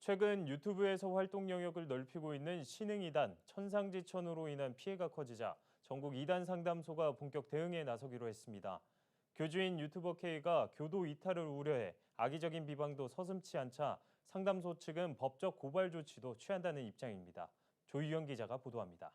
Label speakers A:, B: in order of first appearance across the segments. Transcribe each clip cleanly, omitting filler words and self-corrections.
A: 최근 유튜브에서 활동 영역을 넓히고 있는 신흥이단, 천상지천으로 인한 피해가 커지자 전국 이단 상담소가 본격 대응에 나서기로 했습니다. 교주인 유튜버 K가 교도 이탈을 우려해 악의적인 비방도 서슴지 않자 상담소 측은 법적 고발 조치도 취한다는 입장입니다. 조유영 기자가 보도합니다.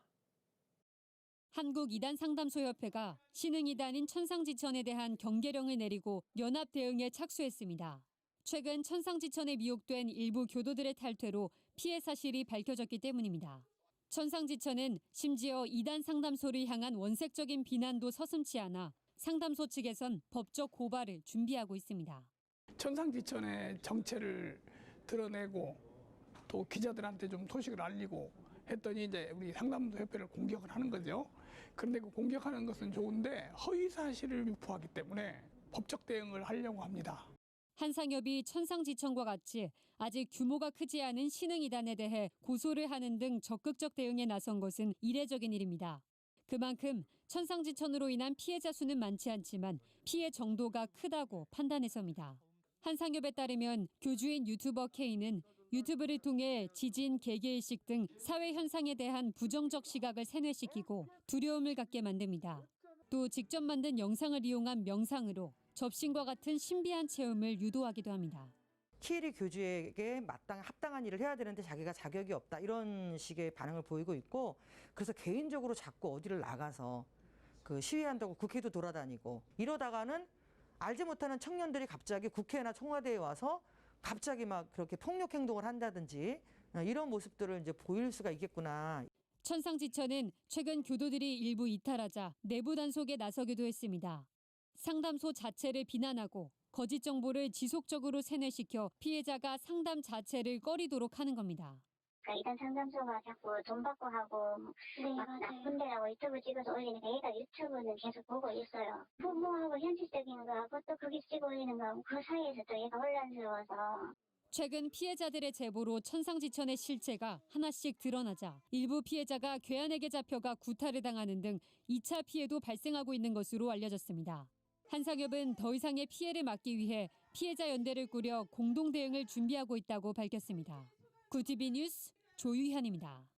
B: 한국이단상담소협회가 신흥이단인 천상지천에 대한 경계령을 내리고 연합 대응에 착수했습니다. 최근 천상지천에 미혹된 일부 교도들의 탈퇴로 피해 사실이 밝혀졌기 때문입니다. 천상지천은 심지어 이단 상담소를 향한 원색적인 비난도 서슴지 않아 상담소 측에선 법적 고발을 준비하고 있습니다.
C: 천상지천의 정체를 드러내고 또 기자들한테 좀 소식을 알리고 했더니 이제 우리 상담소 협회를 공격을 하는 거죠. 그런데 그 공격하는 것은 좋은데 허위 사실을 유포하기 때문에 법적 대응을 하려고 합니다.
B: 한상협이 천상지천과 같이 아직 규모가 크지 않은 신흥이단에 대해 고소를 하는 등 적극적 대응에 나선 것은 이례적인 일입니다. 그만큼 천상지천으로 인한 피해자 수는 많지 않지만 피해 정도가 크다고 판단해서입니다. 한상협에 따르면 교주인 유튜버 K는 유튜브를 통해 지진, 개개의식 등 사회 현상에 대한 부정적 시각을 세뇌시키고 두려움을 갖게 만듭니다. 또 직접 만든 영상을 이용한 명상으로 접신과 같은 신비한 체험을 유도하기도 합니다.
D: 키리 교주에게 합당한 일을 해야 되는데 자기가 자격이 없다 이런 식의 반응을 보이고 있고 그래서 개인적으로 자꾸 어디를 나가서 시위한다고 국회도 돌아다니고 이러다가는 알지 못하는 청년들이 갑자기 국회나 청와대에 와서 갑자기 막 그렇게 폭력 행동을 한다든지 이런 모습들을 이제 보일 수가 있겠구나.
B: 천상지천은 최근 교도들이 일부 이탈하자 내부 단속에 나서기도 했습니다. 상담소 자체를 비난하고 거짓 정보를 지속적으로 세뇌시켜 피해자가 상담 자체를 꺼리도록 하는 겁니다.
E: 이단 상담소가 자꾸 돈 받고 하고 막 나쁜 데라고 유튜브 찍어서 올리니까 얘가 유튜브는 계속 보고 있어요. 부모하고 현실적인 거하고 또 거기 찍어 올리는 거하고 그 사이에서 또 얘가 혼란스러워서.
B: 최근 피해자들의 제보로 천상지천의 실체가 하나씩 드러나자 일부 피해자가 괴한에게 잡혀가 구타를 당하는 등 2차 피해도 발생하고 있는 것으로 알려졌습니다. 한상협은 더 이상의 피해를 막기 위해 피해자 연대를 꾸려 공동 대응을 준비하고 있다고 밝혔습니다. 구티비 뉴스 조유현입니다.